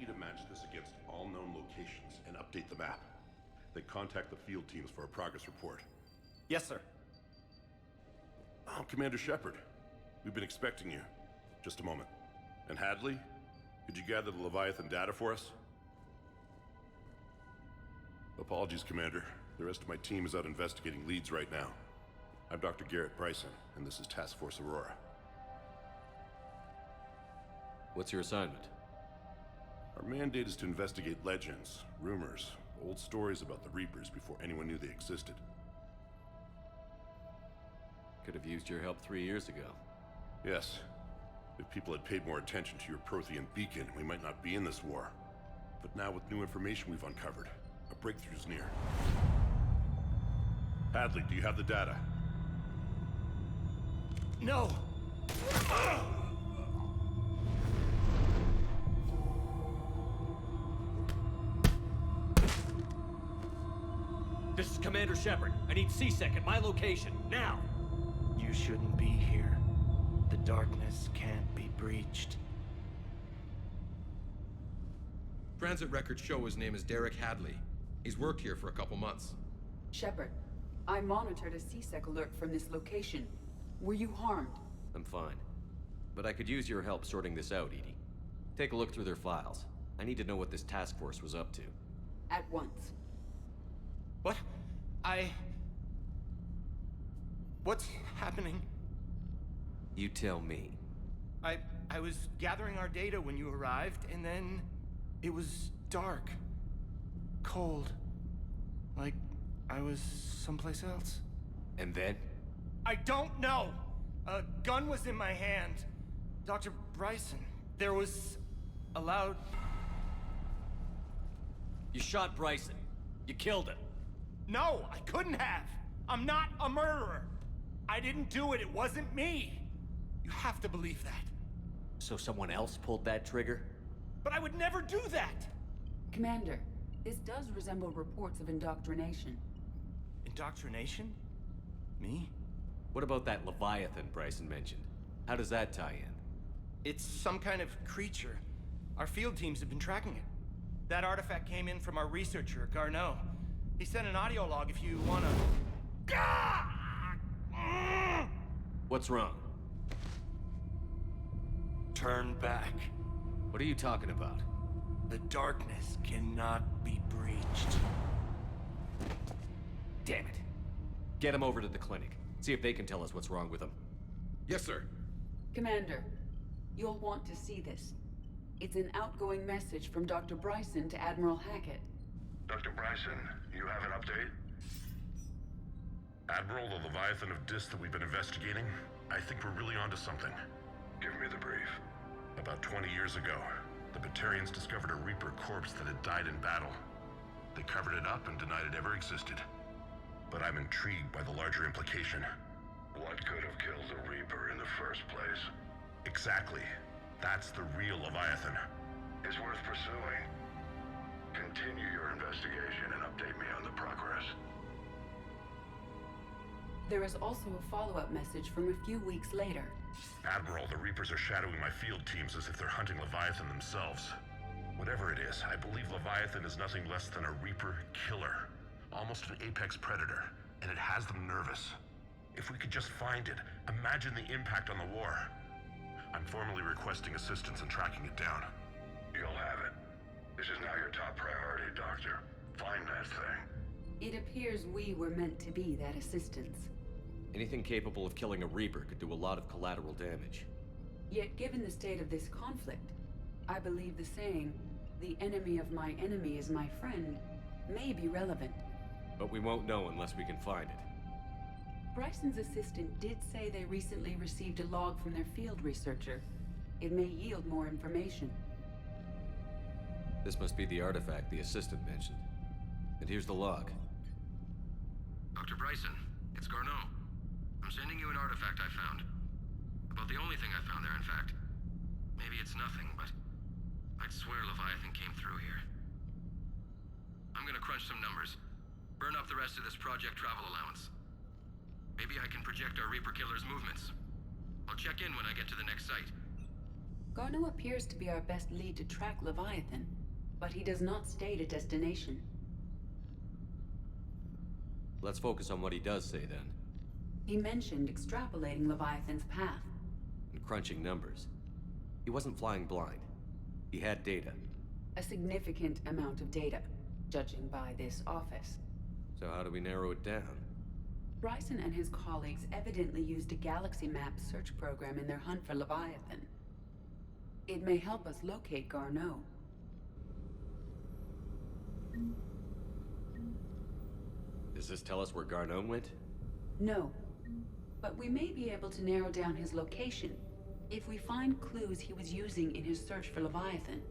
you to match this against all known locations and update the map. Then contact the field teams for a progress report. Yes, sir. Oh, Commander Shepard. We've been expecting you. Just a moment. And Hadley? Could you gather the Leviathan data for us? Apologies, Commander. The rest of my team is out investigating leads right now. I'm Dr. Garrett Bryson, and this is Task Force Aurora. What's your assignment? Our mandate is to investigate legends, rumors, old stories about the Reapers before anyone knew they existed. Could have used your help 3 years ago. Yes. If people had paid more attention to your Prothean beacon, we might not be in this war. But now with new information we've uncovered, a breakthrough's near. Hadley, do you have the data? No! This is Commander Shepard. I need C-Sec at my location, now! You shouldn't be here. The darkness can't be breached. Transit records show his name is Derek Hadley. He's worked here for a couple months. Shepard, I monitored a C-Sec alert from this location. Were you harmed? I'm fine. But I could use your help sorting this out, Edie. Take a look through their files. I need to know what this task force was up to. At once. What? What's happening? You tell me. I was gathering our data when you arrived, and then it was dark. Cold. Like I was someplace else. And then? I don't know! A gun was in my hand. Dr. Bryson, there was a loud... You shot Bryson. You killed him. No, I couldn't have! I'm not a murderer! I didn't do it, it wasn't me! You have to believe that. So someone else pulled that trigger? But I would never do that! Commander, this does resemble reports of indoctrination. Indoctrination? Me? What about that Leviathan Bryson mentioned? How does that tie in? It's some kind of creature. Our field teams have been tracking it. That artifact came in from our researcher, Garneau. He sent an audio log if you wanna... What's wrong? Turn back. What are you talking about? The darkness cannot be breached. Damn it. Get him over to the clinic. See if they can tell us what's wrong with him. Yes, sir. Commander, you'll want to see this. It's an outgoing message from Dr. Bryson to Admiral Hackett. Dr. Bryson, you have an update? Admiral, the Leviathan of Dis that we've been investigating, I think we're really onto something. Give me the brief. About 20 years ago, the Batarians discovered a Reaper corpse that had died in battle. They covered it up and denied it ever existed. But I'm intrigued by the larger implication. What could have killed the Reaper in the first place? Exactly. That's the real Leviathan. It's worth pursuing. Continue your investigation and update me on the progress. There is also a follow-up message from a few weeks later. Admiral, the Reapers are shadowing my field teams as if they're hunting Leviathan themselves. Whatever it is, I believe Leviathan is nothing less than a Reaper killer. Almost an apex predator, and it has them nervous. If we could just find it, imagine the impact on the war. I'm formally requesting assistance in tracking it down. You'll have it. This is now your top priority, Doctor. Find that thing. It appears we were meant to be that assistance. Anything capable of killing a Reaper could do a lot of collateral damage. Yet given the state of this conflict, I believe the saying, "The enemy of my enemy is my friend," may be relevant. But we won't know unless we can find it. Bryson's assistant did say they recently received a log from their field researcher. It may yield more information. This must be the artifact the assistant mentioned. And here's the log. Dr. Bryson, it's Garneau. I'm sending you an artifact I found. About the only thing I found there, in fact. Maybe it's nothing, but I'd swear Leviathan came through here. I'm gonna crunch some numbers. Burn up the rest of this project travel allowance. Maybe I can project our Reaper killer's movements. I'll check in when I get to the next site. Garneau appears to be our best lead to track Leviathan, but he does not state a destination. Let's focus on what he does say then. He mentioned extrapolating Leviathan's path. And crunching numbers. He wasn't flying blind. He had data. A significant amount of data, judging by this office. So how do we narrow it down? Ryzen and his colleagues evidently used a galaxy map search program in their hunt for Leviathan. It may help us locate Garneau. Does this tell us where Garneau went? No, but we may be able to narrow down his location if we find clues he was using in his search for Leviathan.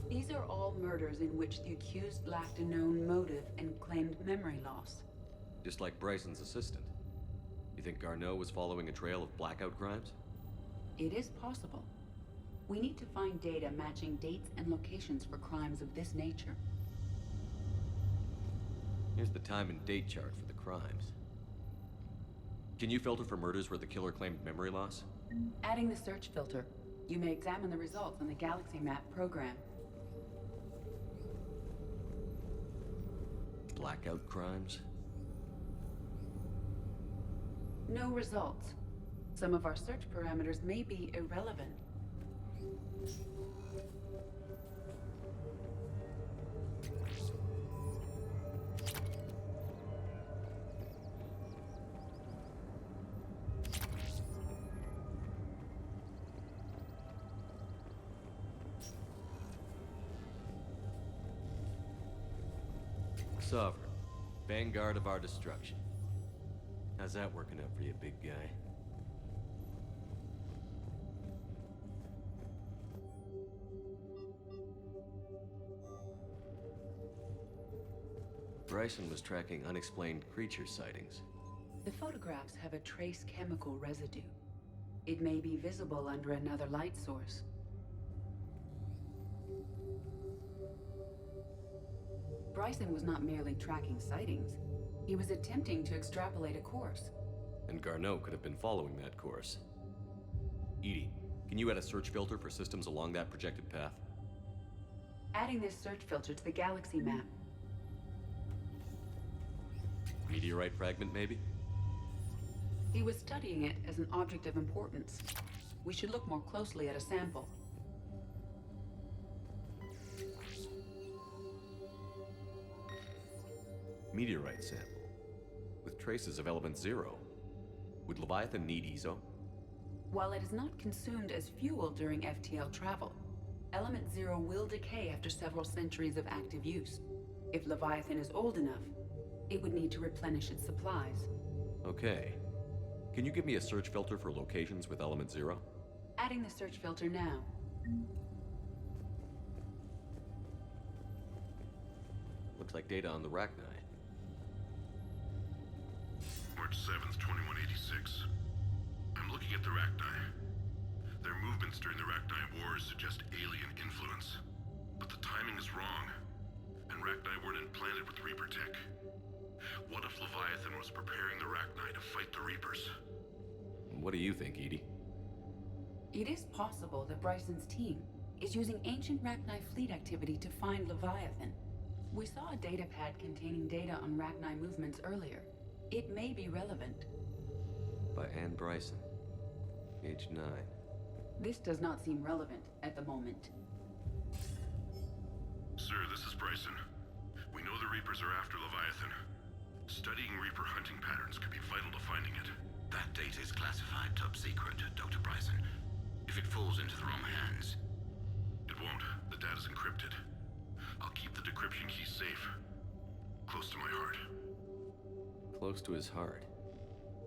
These are all murders in which the accused lacked a known motive and claimed memory loss. Just like Bryson's assistant. You think Garneau was following a trail of blackout crimes? It is possible. We need to find data matching dates and locations for crimes of this nature. Here's the time and date chart for the crimes. Can you filter for murders where the killer claimed memory loss? Adding the search filter, you may examine the results on the Galaxy Map program. Blackout crimes? No results. Some of our search parameters may be irrelevant. Sovereign. Vanguard of our destruction. How's that working out for you, big guy? Bryson was tracking unexplained creature sightings. The photographs have a trace chemical residue. It may be visible under another light source. Bryson was not merely tracking sightings. He was attempting to extrapolate a course. And Garneau could have been following that course. Edie, can you add a search filter for systems along that projected path? Adding this search filter to the Galaxy Map. Meteorite fragment, maybe? He was studying it as an object of importance. We should look more closely at a sample. Meteorite sample. With traces of element 0. Would Leviathan need ESO? While it is not consumed as fuel during FTL travel, element 0 will decay after several centuries of active use. If Leviathan is old enough, it would need to replenish its supplies. Okay. Can you give me a search filter for locations with element 0? Adding the search filter now. Looks like data on the Rachni. March 7th, 2186. I'm looking at the Rachni. Their movements during the Rachni Wars suggest alien influence. But the timing is wrong. And Rachni weren't implanted with Reaper tech. What if Leviathan was preparing the Rachni to fight the Reapers? What do you think, Edie? It is possible that Bryson's team is using ancient Rachni fleet activity to find Leviathan. We saw a datapad containing data on Rachni movements earlier. It may be relevant. By Anne Bryson. Age 9. This does not seem relevant at the moment. Sir, this is Bryson. We know the Reapers are after Leviathan. Studying Reaper hunting patterns could be vital to finding it. That data is classified top secret, Dr. Bryson. If it falls into the wrong hands... It won't. The data's encrypted. I'll keep the decryption key safe. Close to my heart. Close to his heart.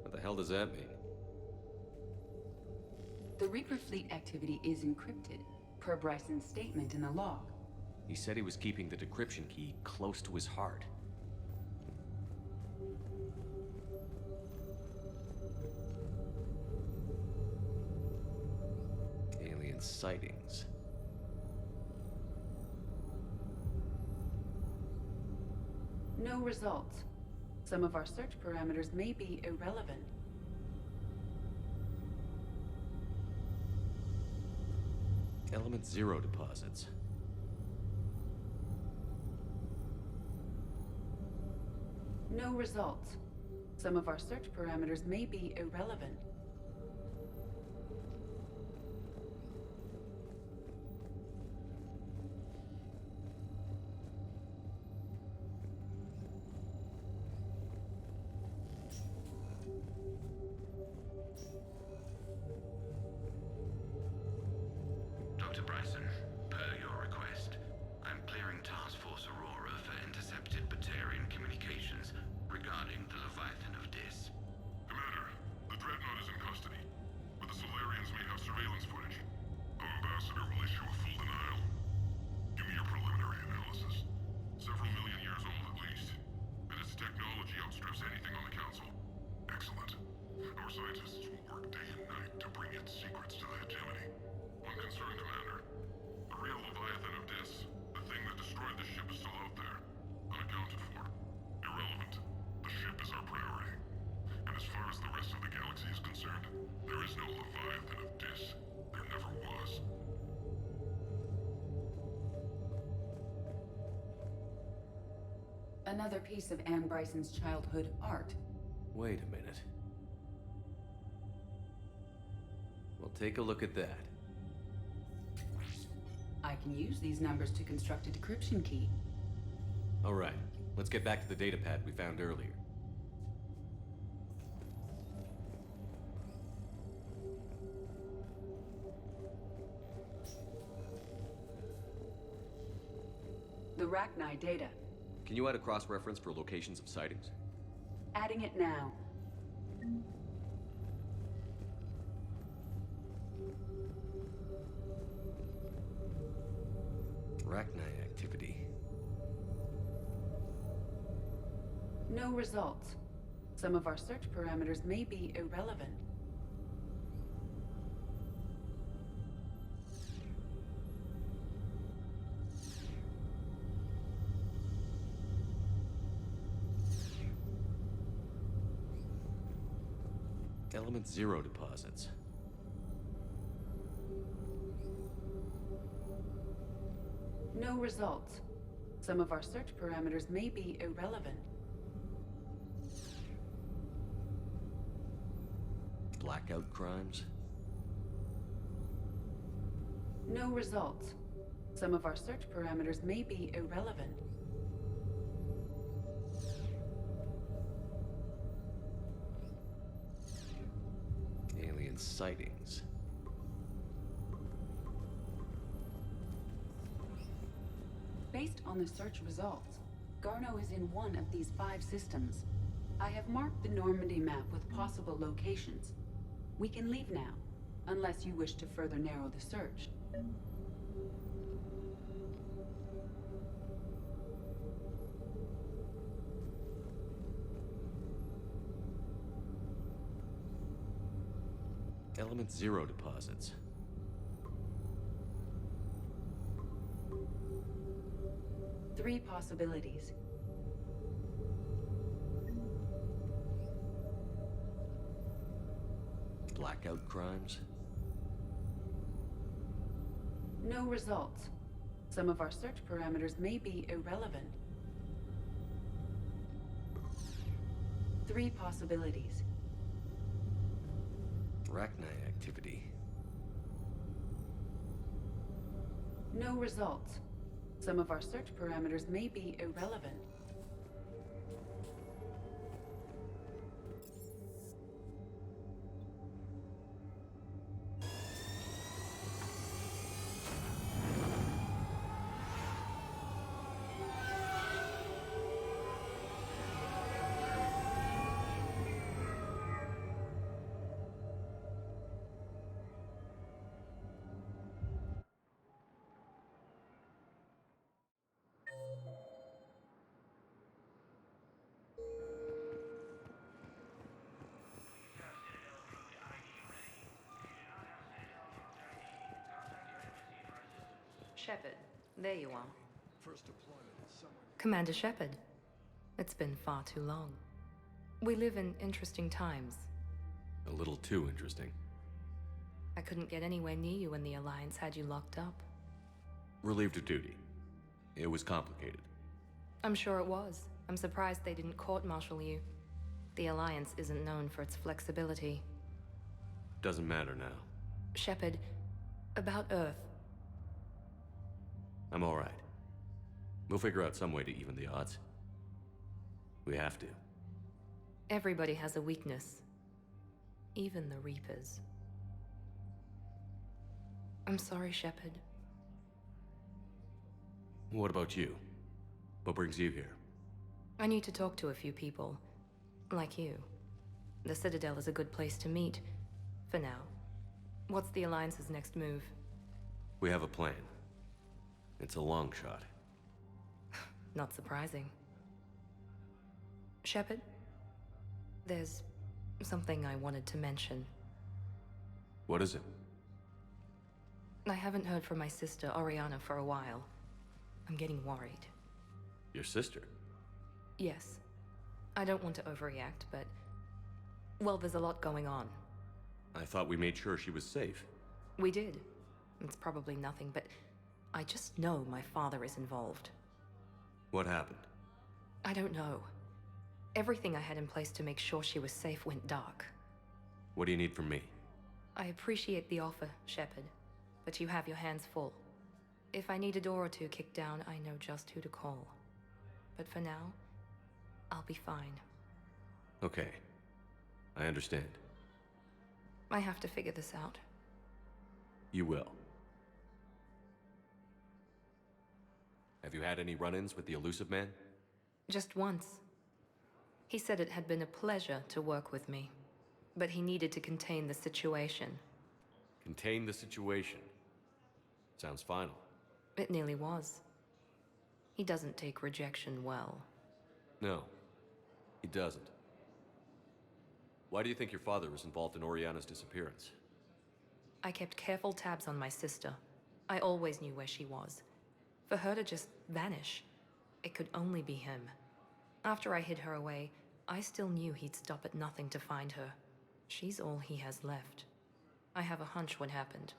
What the hell does that mean? The Reaper fleet activity is encrypted, per Bryson's statement in the log. He said he was keeping the decryption key close to his heart. Alien sightings. No results. Some of our search parameters may be irrelevant. Element 0 deposits. No results. Some of our search parameters may be irrelevant. Dr. Bryson, per your request, I'm clearing Task Force Aurora for intercepted Batarian communications regarding the Leviathan of Dis. Commander, the Dreadnought is in custody, but the Solarians may have surveillance footage. Our ambassador will issue a full denial. Give me your preliminary analysis. Several million years old at least, and its technology outstrips anything on the Council. Excellent. Our scientists will work day and night to bring its secrets to the hegemony. One concern, Commander. The real Leviathan of Dis, the thing that destroyed the ship, is still out there, unaccounted for. Irrelevant. The ship is our priority. And as far as the rest of the galaxy is concerned, there is no Leviathan of Dis. There never was. Another piece of Anne Bryson's childhood art. Wait a minute. Well, take a look at that. I can use these numbers to construct a decryption key. All right, let's get back to the datapad we found earlier. The Rachni data. Can you add a cross-reference for locations of sightings? Adding it now. Rachni activity. No results. Some of our search parameters may be irrelevant. Element 0 deposits. No results. Some of our search parameters may be irrelevant. Blackout crimes. No results. Some of our search parameters may be irrelevant. Alien sightings. Based on the search results, Garneau is in one of these 5 systems. I have marked the Normandy map with possible locations. We can leave now, unless you wish to further narrow the search. Element 0 deposits. Three possibilities. Blackout crimes. No results. Some of our search parameters may be irrelevant. Three possibilities. Rachni activity. No results. Some of our search parameters may be irrelevant. Shepard, there you are. Commander Shepard. It's been far too long. We live in interesting times. A little too interesting. I couldn't get anywhere near you when the Alliance had you locked up. Relieved of duty. It was complicated. I'm sure it was. I'm surprised they didn't court-martial you. The Alliance isn't known for its flexibility. Doesn't matter now. Shepard, about Earth. I'm all right. We'll figure out some way to even the odds. We have to. Everybody has a weakness. Even the Reapers. I'm sorry, Shepard. What about you? What brings you here? I need to talk to a few people. Like you. The Citadel is a good place to meet. For now. What's the Alliance's next move? We have a plan. It's a long shot. Not surprising. Shepard? There's something I wanted to mention. What is it? I haven't heard from my sister, Oriana, for a while. I'm getting worried. Your sister? Yes. I don't want to overreact, but... well, there's a lot going on. I thought we made sure she was safe. We did. It's probably nothing, but... I just know my father is involved. What happened? I don't know. Everything I had in place to make sure she was safe went dark. What do you need from me? I appreciate the offer, Shepard, but you have your hands full. If I need a door or two kicked down, I know just who to call. But for now, I'll be fine. Okay. I understand. I have to figure this out. You will. Have you had any run-ins with the elusive man? Just once. He said it had been a pleasure to work with me, but he needed to contain the situation. Contain the situation. Sounds final. It nearly was. He doesn't take rejection well. No, he doesn't. Why do you think your father was involved in Oriana's disappearance? I kept careful tabs on my sister. I always knew where she was. For her to just vanish, it could only be him. After I hid her away, I still knew he'd stop at nothing to find her. She's all he has left. I have a hunch what happened,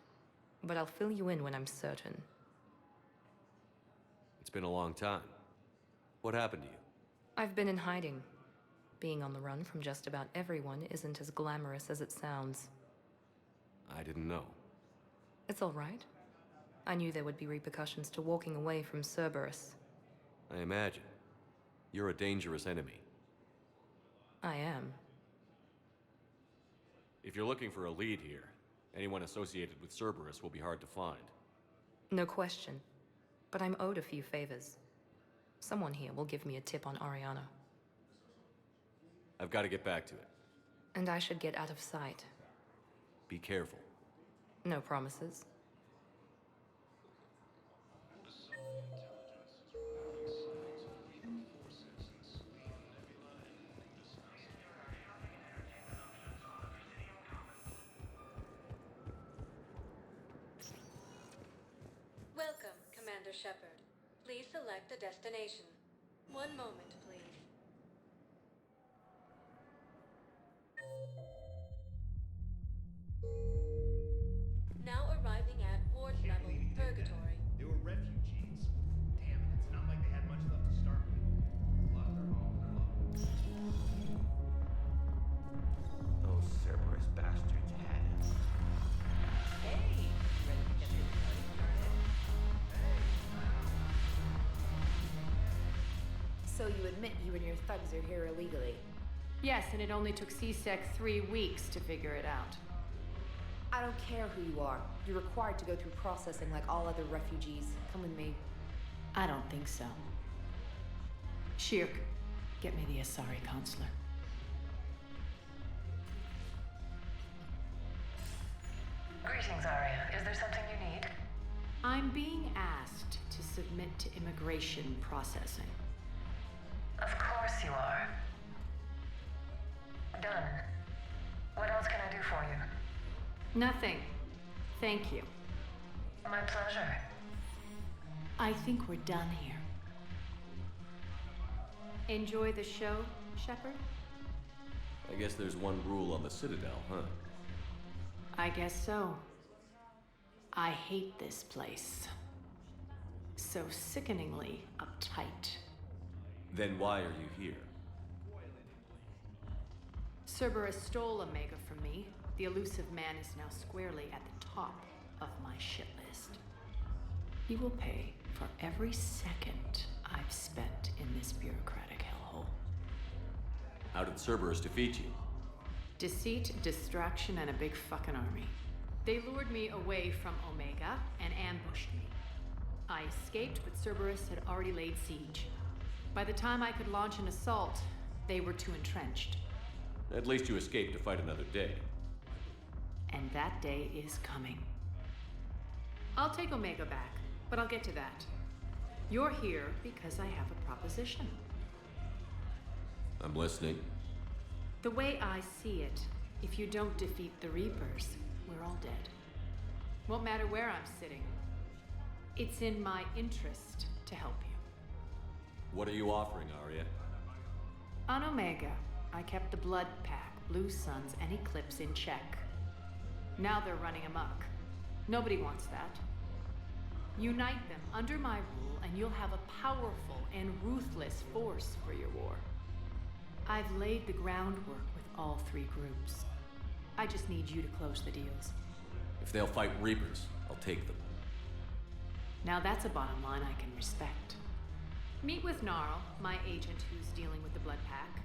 but I'll fill you in when I'm certain. It's been a long time. What happened to you? I've been in hiding. Being on the run from just about everyone isn't as glamorous as it sounds. I didn't know. It's all right. I knew there would be repercussions to walking away from Cerberus. I imagine. You're a dangerous enemy. I am. If you're looking for a lead here, anyone associated with Cerberus will be hard to find. No question. But I'm owed a few favors. Someone here will give me a tip on Oriana. I've got to get back to it. And I should get out of sight. Be careful. No promises. Welcome, Commander Shepard. Please select a destination. One moment, please. Now arriving at ward level Purgatory. They were refugees. Damn it, it's not like they had much left to start with. Those Cerberus bastards had him. Hey! Ready to get this party started? So you admit you and your thugs are here illegally? Yes, and it only took CSEC 3 weeks to figure it out. I don't care who you are. You're required to go through processing like all other refugees. Come with me. I don't think so. Shirk, get me the Asari consular. Greetings, Arya. Is there something you need? I'm being asked to submit to immigration processing. Of course you are. Done. What else can I do for you? Nothing. Thank you. My pleasure. I think we're done here. Enjoy the show, Shepard? I guess there's one rule on the Citadel, huh? I guess so. I hate this place. So sickeningly uptight. Then why are you here? Cerberus stole Omega from me. The elusive man is now squarely at the top of my shit list. He will pay for every second I've spent in this bureaucratic hellhole. How did Cerberus defeat you? Deceit, distraction, and a big fucking army. They lured me away from Omega and ambushed me. I escaped, but Cerberus had already laid siege. By the time I could launch an assault, they were too entrenched. At least you escaped to fight another day. And that day is coming. I'll take Omega back, but I'll get to that. You're here because I have a proposition. I'm listening. The way I see it, if you don't defeat the Reapers, we're all dead. Won't matter where I'm sitting. It's in my interest to help you. What are you offering, Arya? On Omega, I kept the Blood Pack, Blue Suns, and Eclipse in check. Now they're running amok. Nobody wants that. Unite them under my rule, and you'll have a powerful and ruthless force for your war. I've laid the groundwork with all three groups. I just need you to close the deals. If they'll fight Reapers, I'll take them. Now that's a bottom line I can respect. Meet with Gnarl, my agent who's dealing with the Blood Pack.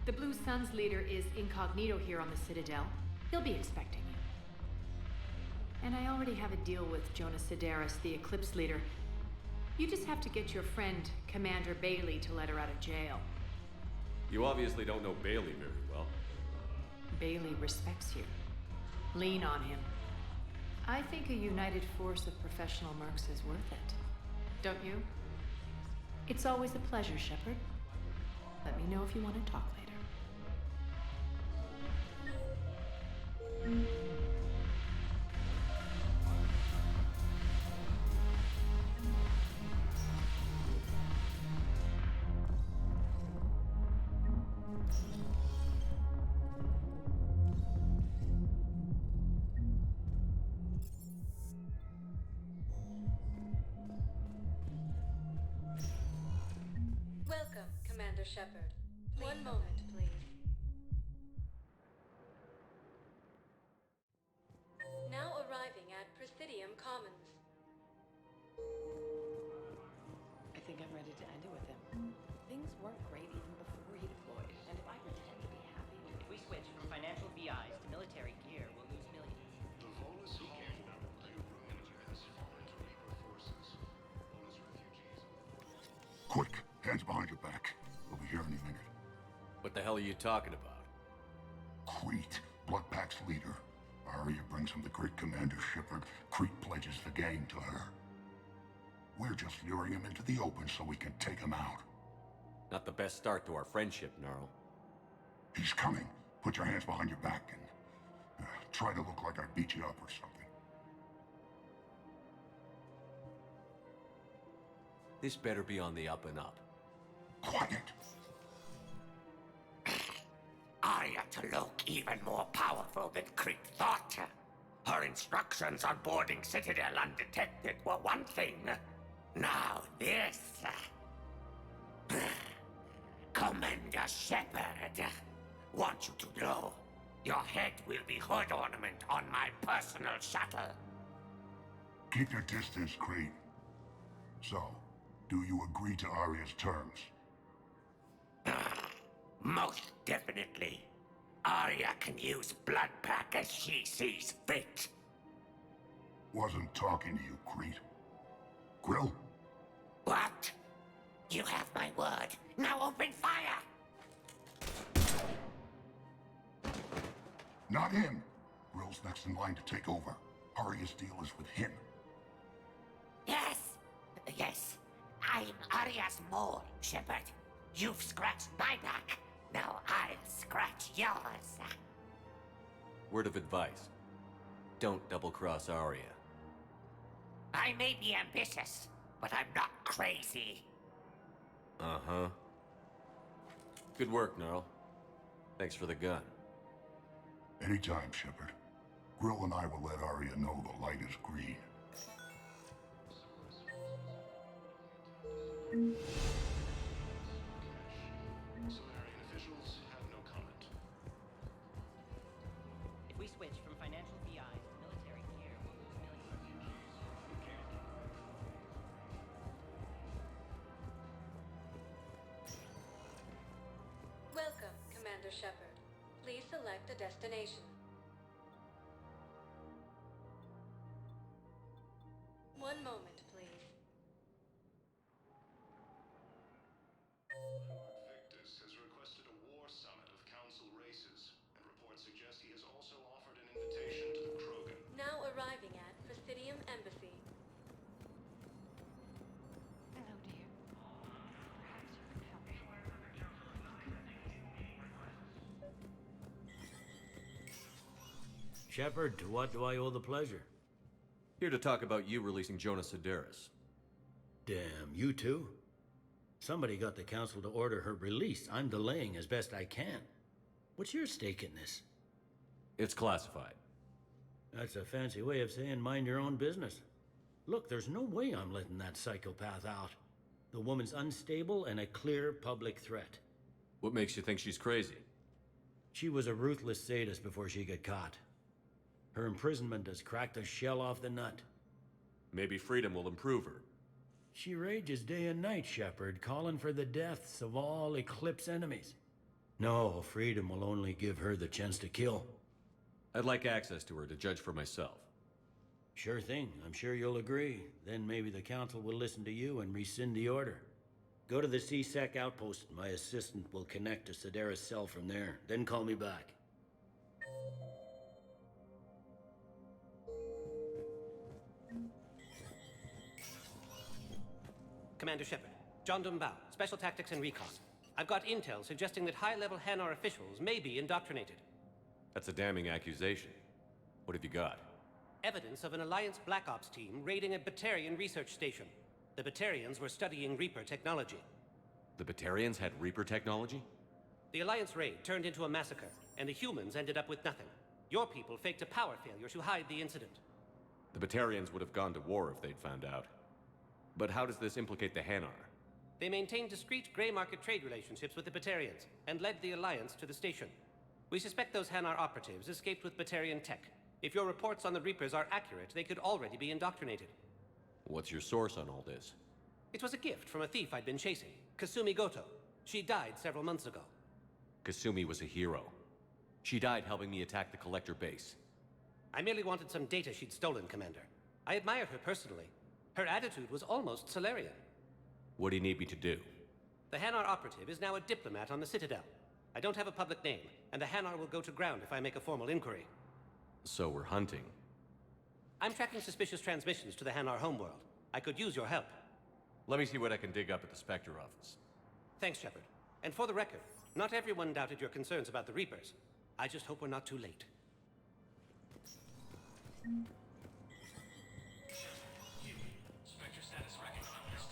The Blue Suns leader is incognito here on the Citadel. He'll be expecting you. And I already have a deal with Jonas Sidaris, the Eclipse leader. You just have to get your friend, Commander Bailey, to let her out of jail. You obviously don't know Bailey very well. Bailey respects you. Lean on him. I think a united force of professional mercs is worth it. Don't you? It's always a pleasure, Shepard. Let me know if you want to talk later. Welcome, Commander Shepard. One moment, please. Now arriving at Presidium Commons. I think I'm ready to end it with him. Things weren't great even before he deployed, and if I pretend to be happy... If we switch from financial VIs to military gear, we'll lose millions. The Volus Energy has fallen to Reaper forces. Volus refugees. Quick, hands behind your back. We'll be here any minute. What the hell are you talking about? Crete, Blood Pack's leader. Arya brings him the great Commander Shepard. Crete pledges the gang to her. We're just luring him into the open so we can take him out. Not the best start to our friendship, Gnarl. He's coming. Put your hands behind your back and try to look like I beat you up or something. This better be on the up and up. Quiet. Arya to look even more powerful than Crete thought. Her instructions on boarding Citadel undetected were one thing. Now this. Commander Shepard, want you to know, your head will be hood ornament on my personal shuttle. Keep your distance, Crete. So, do you agree to Arya's terms? Most definitely. Arya can use Blood Pack as she sees fit. Wasn't talking to you, Crete. Grill? What? You have my word. Now open fire! Not him. Grill's next in line to take over. Arya's deal is with him. Yes. Yes. I'm Arya's mole, Shepard. You've scratched my back. Now I'll scratch yours. Word of advice. Don't double-cross Arya. I may be ambitious, but I'm not crazy. Uh-huh. Good work, Gnarl. Thanks for the gun. Anytime, Shepard. Grill and I will let Arya know the light is green. Solarian officials have no comment. If we switch from financial VIs to military gear, we'll lose millions. Welcome, Commander Shepard. Please select a destination. One moment, please. Victus has requested a war summit of Council races, and reports suggest he has also offered an invitation to the Krogan. Now arriving at Presidium Embassy. Hello, dear. Perhaps you can help me. Shepard, to what do I owe the pleasure? Here to talk about you releasing Jonas Sedaris. Damn, you too? Somebody got the council to order her release. I'm delaying as best I can. What's your stake in this? It's classified. That's a fancy way of saying mind your own business. Look, there's no way I'm letting that psychopath out. The woman's unstable and a clear public threat. What makes you think she's crazy? She was a ruthless sadist before she got caught. Her imprisonment has cracked the shell off the nut. Maybe freedom will improve her. She rages day and night, Shepard, calling for the deaths of all Eclipse enemies. No, freedom will only give her the chance to kill. I'd like access to her to judge for myself. Sure thing. I'm sure you'll agree. Then maybe the council will listen to you and rescind the order. Go to the C-Sec outpost. My assistant will connect to Sedaris' cell from there. Then call me back. Commander Shepard, John Dumbao, Special Tactics and Recon. I've got intel suggesting that high-level Hanar officials may be indoctrinated. That's a damning accusation. What have you got? Evidence of an Alliance Black Ops team raiding a Batarian research station. The Batarians were studying Reaper technology. The Batarians had Reaper technology? The Alliance raid turned into a massacre, and the humans ended up with nothing. Your people faked a power failure to hide the incident. The Batarians would have gone to war if they'd found out. But how does this implicate the Hanar? They maintained discreet gray market trade relationships with the Batarians, and led the Alliance to the station. We suspect those Hanar operatives escaped with Batarian tech. If your reports on the Reapers are accurate, they could already be indoctrinated. What's your source on all this? It was a gift from a thief I'd been chasing, Kasumi Goto. She died several months ago. Kasumi was a hero. She died helping me attack the Collector base. I merely wanted some data she'd stolen, Commander. I admired her personally. Her attitude was almost Solarian. What do you need me to do? The Hanar operative is now a diplomat on the Citadel. I don't have a public name, and the Hanar will go to ground if I make a formal inquiry. So we're hunting. I'm tracking suspicious transmissions to the Hanar homeworld. I could use your help. Let me see what I can dig up at the Spectre office. Thanks, Shepard. And for the record, not everyone doubted your concerns about the Reapers. I just hope we're not too late. Spectre status recognized.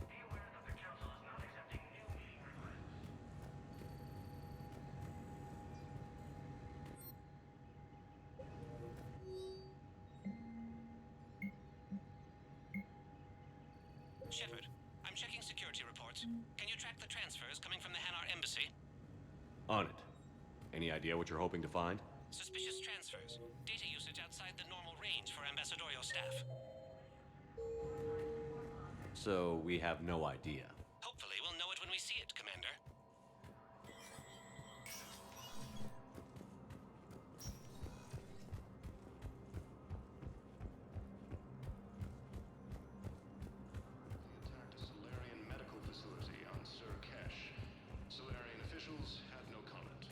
Be aware that the Council is not accepting new requests. Shepard, I'm checking security reports. Can you track the transfers coming from the Hanar embassy? On it. Any idea what you're hoping to find? Suspicious transfers. Data usage outside the normal range for ambassadorial staff. So we have no idea. Hopefully we'll know it when we see it, Commander. Attacked a Solarian medical facility on Sir Kesh. Solarian officials have no comment.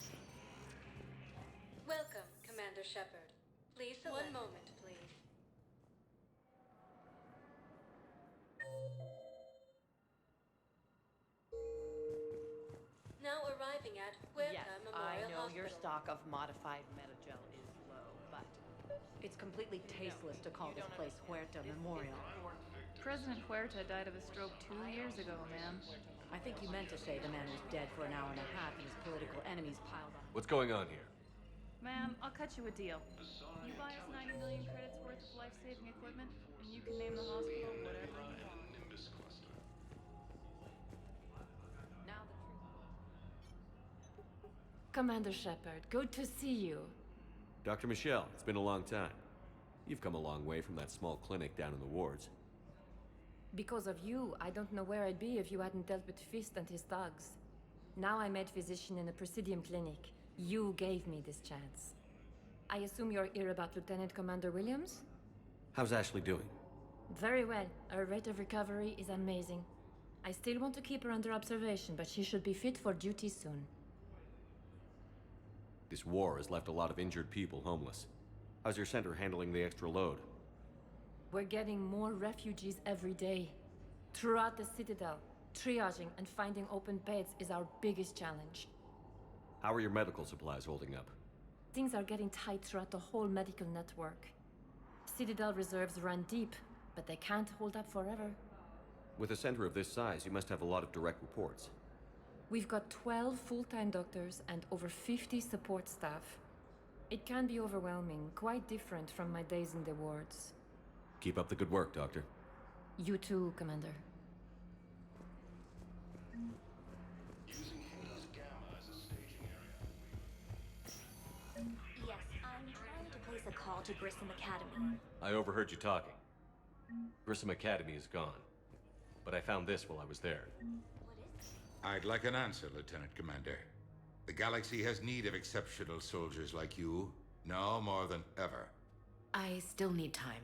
Welcome, Commander Shepard. Please select. One moment, please. Now arriving at Huerta Yes, Memorial I know Hospital. your stock of modified metagel is low, but it's completely tasteless to call this place Huerta Memorial. President Huerta died of a stroke 2 years ago, ma'am. I think you meant to say the man was dead for an hour and a half and his political enemies piled on. What's going on here? Ma'am, I'll cut you a deal. You buy us 90 million credits worth of life-saving equipment, and you can name the hospital whatever you want. Now the truth. Commander Shepard, good to see you. Dr. Michelle, it's been a long time. You've come a long way from that small clinic down in the wards. Because of you, I don't know where I'd be if you hadn't dealt with Fist and his thugs. Now I'm med physician in a Presidium clinic. You gave me this chance. I assume you're here about Lieutenant Commander Williams? How's Ashley doing? Very well. Her rate of recovery is amazing. I still want to keep her under observation, but she should be fit for duty soon. This war has left a lot of injured people homeless. How's your center handling the extra load? We're getting more refugees every day. Throughout the Citadel, triaging and finding open beds is our biggest challenge. How are your medical supplies holding up? Things are getting tight throughout the whole medical network. Citadel reserves run deep, but they can't hold up forever. With a center of this size, you must have a lot of direct reports. We've got 12 full-time doctors and over 50 support staff. It can be overwhelming, quite different from my days in the wards. Keep up the good work, Doctor. You too, Commander. Yes, I'm trying to place a call to Grissom Academy. I overheard you talking. Grissom Academy is gone. But I found this while I was there. I'd like an answer, Lieutenant Commander. The galaxy has need of exceptional soldiers like you, now more than ever. I still need time.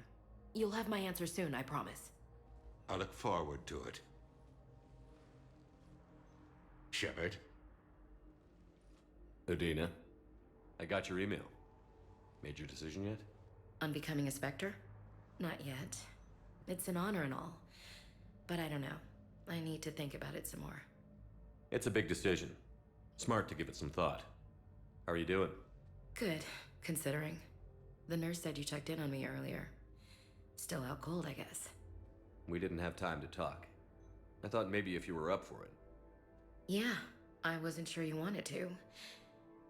You'll have my answer soon, I promise. I look forward to it. Shepard? Udina, I got your email. Made your decision yet? On becoming a Spectre? Not yet. It's an honor and all. But I don't know. I need to think about it some more. It's a big decision. Smart to give it some thought. How are you doing? Good, considering. The nurse said you checked in on me earlier. Still out cold, I guess. We didn't have time to talk. I thought maybe if you were up for it. Yeah, I wasn't sure you wanted to.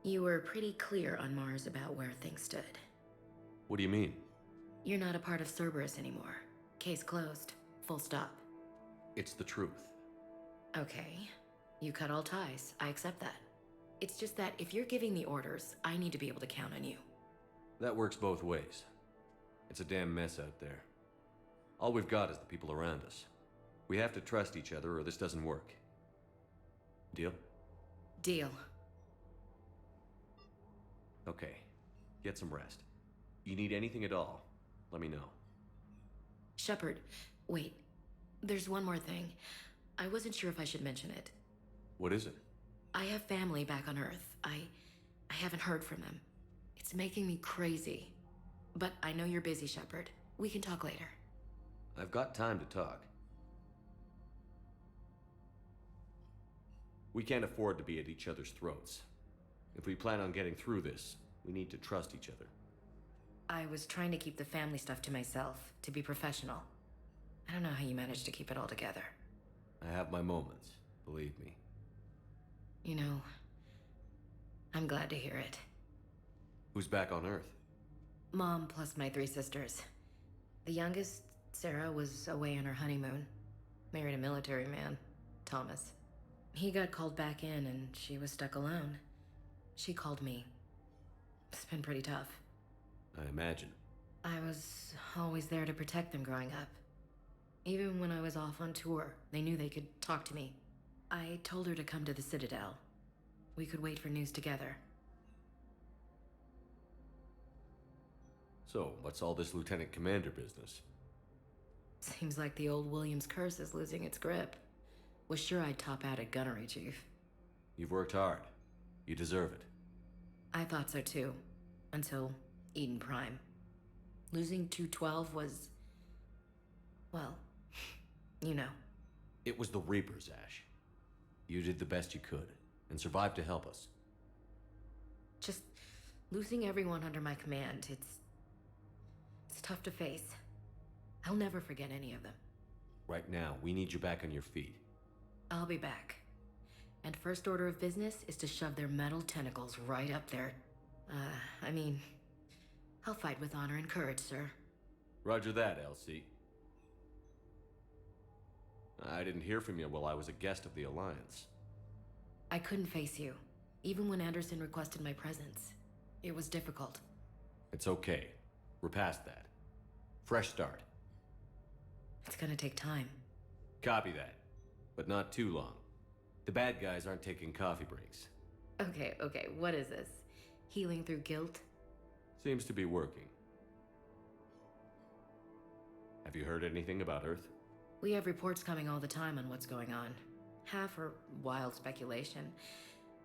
You were pretty clear on Mars about where things stood. What do you mean? You're not a part of Cerberus anymore. Case closed. Full stop. It's the truth. Okay. You cut all ties. I accept that. It's just that if you're giving the orders, I need to be able to count on you. That works both ways. It's a damn mess out there. All we've got is the people around us. We have to trust each other or this doesn't work. Deal? Deal. Okay. Get some rest. You need anything at all, let me know. Shepard, wait. There's one more thing. I wasn't sure if I should mention it. What is it? I have family back on Earth. I haven't heard from them. It's making me crazy. But I know you're busy, Shepard. We can talk later. I've got time to talk. We can't afford to be at each other's throats. If we plan on getting through this, we need to trust each other. I was trying to keep the family stuff to myself, to be professional. I don't know how you managed to keep it all together. I have my moments, believe me. You know, I'm glad to hear it. Who's back on Earth? Mom plus my 3 sisters. The youngest, Sarah, was away on her honeymoon. Married a military man, Thomas. He got called back in and she was stuck alone. She called me. It's been pretty tough. I imagine. I was always there to protect them growing up. Even when I was off on tour, they knew they could talk to me. I told her to come to the Citadel. We could wait for news together. So, what's all this Lieutenant Commander business? Seems like the old Williams curse is losing its grip. Was sure I'd top out at Gunnery, Chief. You've worked hard. You deserve it. I thought so too. Until Eden Prime. Losing 212 was... well, you know. It was the Reapers, Ash. You did the best you could, and survived to help us. Just losing everyone under my command, it's tough to face. I'll never forget any of them. Right now, we need you back on your feet. I'll be back. And first order of business is to shove their metal tentacles right up there. I mean, I'll fight with honor and courage, sir. Roger that, LC. I didn't hear from you while I was a guest of the Alliance. I couldn't face you, even when Anderson requested my presence. It was difficult. It's okay. We're past that. Fresh start. It's gonna take time. Copy that. But not too long. The bad guys aren't taking coffee breaks. Okay, what is this? Healing through guilt? Seems to be working. Have you heard anything about Earth? We have reports coming all the time on what's going on. Half are wild speculation,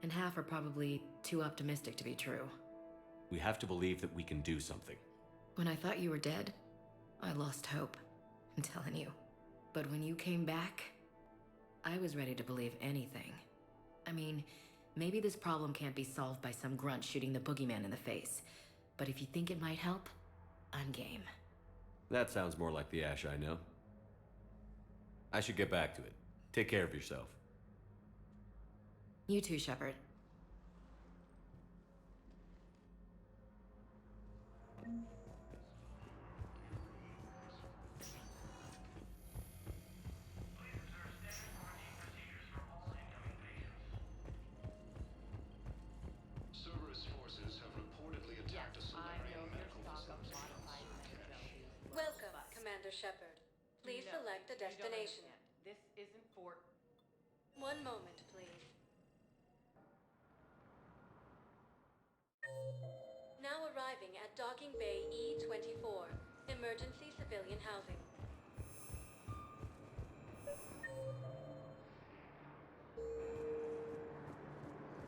and half are probably too optimistic to be true. We have to believe that we can do something. When I thought you were dead, I lost hope. I'm telling you. But when you came back, I was ready to believe anything. I mean, maybe this problem can't be solved by some grunt shooting the boogeyman in the face. But if you think it might help, I'm game. That sounds more like the Ash I know. I should get back to it. Take care of yourself. You too, Shepard. Cerberus forces have reportedly attacked a Solarian medical facility. Welcome, Commander Shepard. Please select a destination. This isn't for... One moment, please. Now arriving at Docking Bay E-24, emergency civilian housing.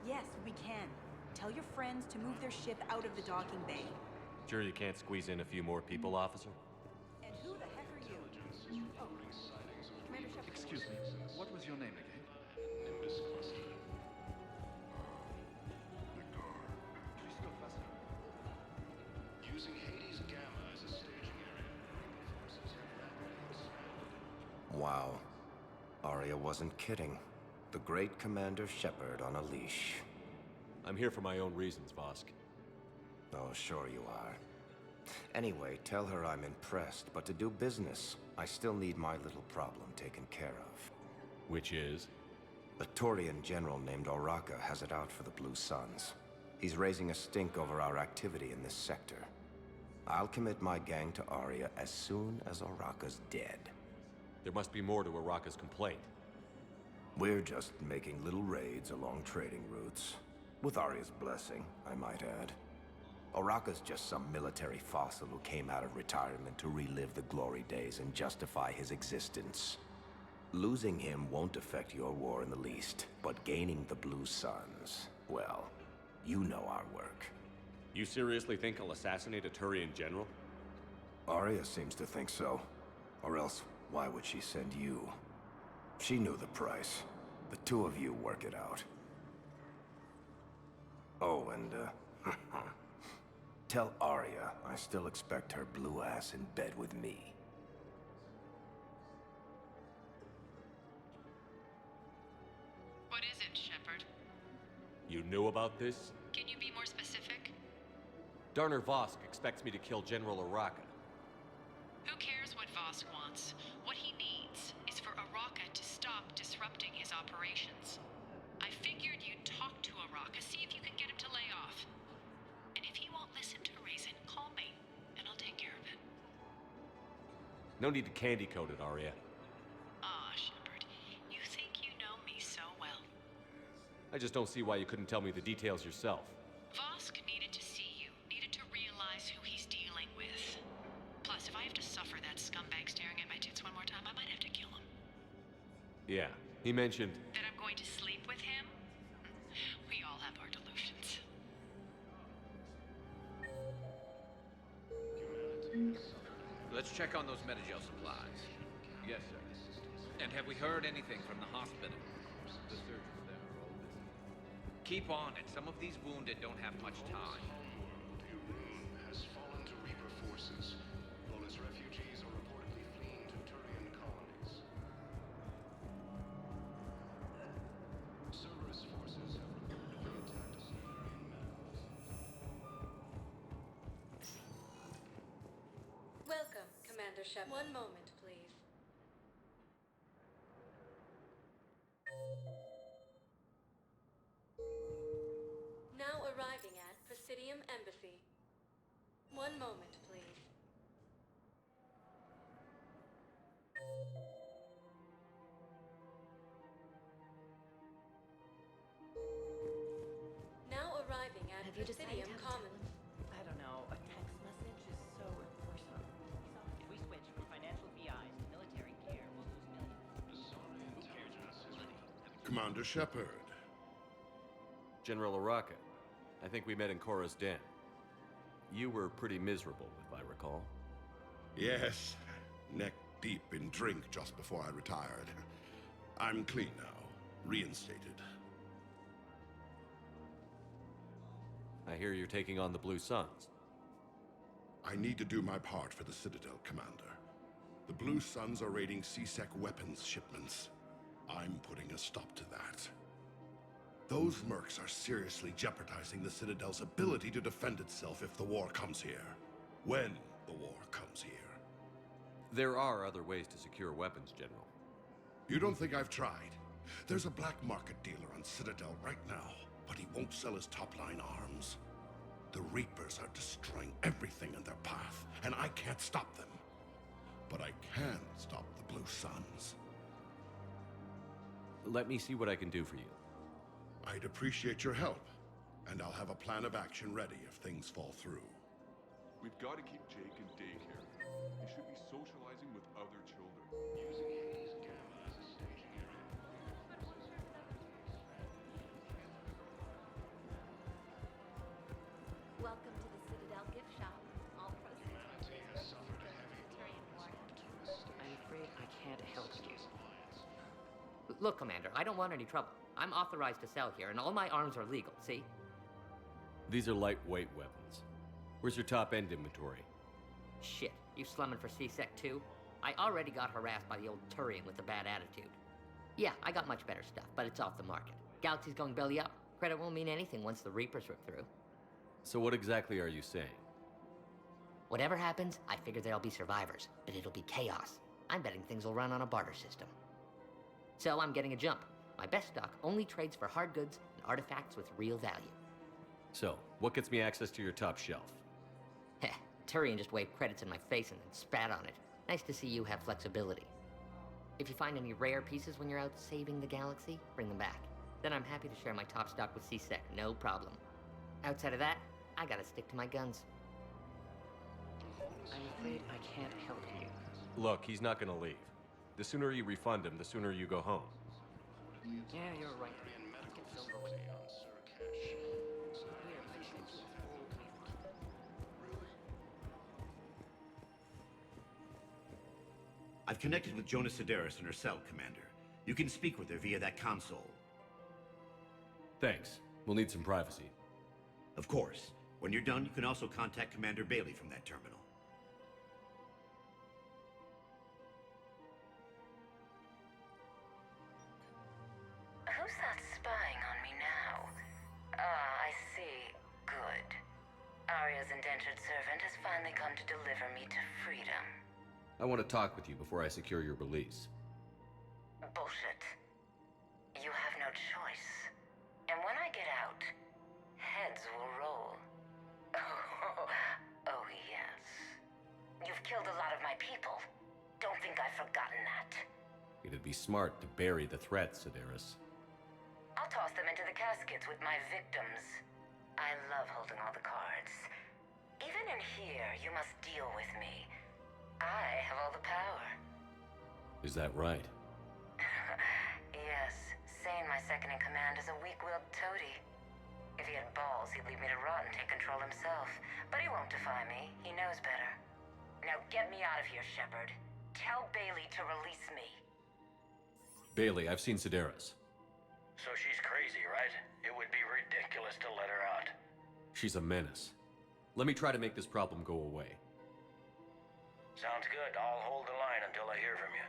Yes, we can. Tell your friends to move their ship out of the docking bay. Sure you can't squeeze in a few more people, officer? And who the heck are you? Oh, Commander Shepard. Excuse me, what was your name again? Nimbus cluster. Please go faster. Using Hades Gamma as a staging area, Reaper forces have rapidly expanded. Wow. Arya wasn't kidding. The great Commander Shepard on a leash. I'm here for my own reasons, Vosk. Oh, sure you are. Anyway, tell her I'm impressed, but to do business, I still need my little problem taken care of. Which is? A Turian general named Oraka has it out for the Blue Suns. He's raising a stink over our activity in this sector. I'll commit my gang to Arya as soon as Oraka's dead. There must be more to Oraka's complaint. We're just making little raids along trading routes. With Arya's blessing, I might add. Oraka's just some military fossil who came out of retirement to relive the glory days and justify his existence. Losing him won't affect your war in the least, but gaining the Blue Suns, well, you know our work. You seriously think I'll assassinate a Turian general? Arya seems to think so. Or else, why would she send you? She knew the price. The two of you work it out. Oh, and, tell Arya I still expect her blue ass in bed with me. What is it, Shepard? You knew about this? Can you be more specific? Darner Vosk expects me to kill General Oraka. Who cares what Vosk wants? What he needs is for Oraka to stop disrupting his operations. I figured you'd talk to Oraka, see if you can get him to lay off. And if he won't listen to reason, call me, and I'll take care of it. No need to candy coat it, Arya. Ah, Shepard, you think you know me so well. I just don't see why you couldn't tell me the details yourself. Vosk needed to see you, needed to realize who he's dealing with. Plus, if I have to suffer that scumbag staring at my tits one more time, I might have to kill him. Yeah, he mentioned... That I'm going to sleep with him? We all have our delusions. Let's check on those Metagel supplies. Yes, sir. And have we heard anything from the hospital? The surgeons there are all busy. Keep on it. Some of these wounded don't have much time. Has fallen to Reaper forces. All its refugees are reportedly fleeing to Turian colonies. Commander Shepard. One moment, please. Now arriving at Presidium Embassy. One moment, please. Now arriving at Have you decided Presidium how to Commons. I don't know. A text message is so impersonal. If we switch from financial VIs to military gear, we'll lose millions. Commander Shepard. General Araka, I think we met in Cora's den. You were pretty miserable, if I recall. Yes, neck deep in drink just before I retired. I'm clean now, reinstated. I hear you're taking on the Blue Suns. I need to do my part for the Citadel, Commander. The Blue Suns are raiding CSEC weapons shipments. I'm putting a stop to that. Those mercs are seriously jeopardizing the Citadel's ability to defend itself if the war comes here. When the war comes here. There are other ways to secure weapons, General. You don't think I've tried? There's a black market dealer on Citadel right now, but he won't sell his top-line arms. The Reapers are destroying everything in their path, and I can't stop them. But I can stop the Blue Suns. Let me see what I can do for you. I'd appreciate your help, and I'll have a plan of action ready if things fall through. We've got to keep Jake in daycare. He should be socializing with other children. Using Hades Gamma as a staging area. Welcome to the Citadel gift shop. All proceeds has suffered a heavy blow. I'm afraid I can't help you. Look, Commander, I don't want any trouble. I'm authorized to sell here, and all my arms are legal, see? These are lightweight weapons. Where's your top-end inventory? Shit, you slumming for CSEC too? I already got harassed by the old Turian with the bad attitude. Yeah, I got much better stuff, but it's off the market. Galaxy's going belly up. Credit won't mean anything once the Reapers rip through. So what exactly are you saying? Whatever happens, I figure there'll be survivors, but it'll be chaos. I'm betting things will run on a barter system. So I'm getting a jump. My best stock only trades for hard goods and artifacts with real value. So, what gets me access to your top shelf? Heh, Turian just waved credits in my face and then spat on it. Nice to see you have flexibility. If you find any rare pieces when you're out saving the galaxy, bring them back. Then I'm happy to share my top stock with CSEC, no problem. Outside of that, I gotta stick to my guns. I'm afraid I can't help you. Look, he's not gonna leave. The sooner you refund him, the sooner you go home. Yeah, you're right. It's over with. I've connected with Jonas Sedaris in her cell, Commander. You can speak with her via that console. Thanks. We'll need some privacy. Of course. When you're done, you can also contact Commander Bailey from that terminal. Who's that spying on me now? Ah, I see. Good. Arya's indentured servant has finally come to deliver me to freedom. I want to talk with you before I secure your release. Bullshit. You have no choice. And when I get out, heads will roll. Oh, yes. You've killed a lot of my people. Don't think I've forgotten that. It'd be smart to bury the threat, Sedaris. I'll toss them into the caskets with my victims. I love holding all the cards. Even in here, you must deal with me. I have all the power. Is that right? Yes. Sane, my second-in-command, is a weak-willed toady. If he had balls, he'd leave me to rot and take control himself. But he won't defy me. He knows better. Now get me out of here, Shepard. Tell Bailey to release me. Bailey, I've seen Sedaris. So she's crazy, right? It would be ridiculous to let her out. She's a menace. Let me try to make this problem go away. Sounds good. I'll hold the line until I hear from you.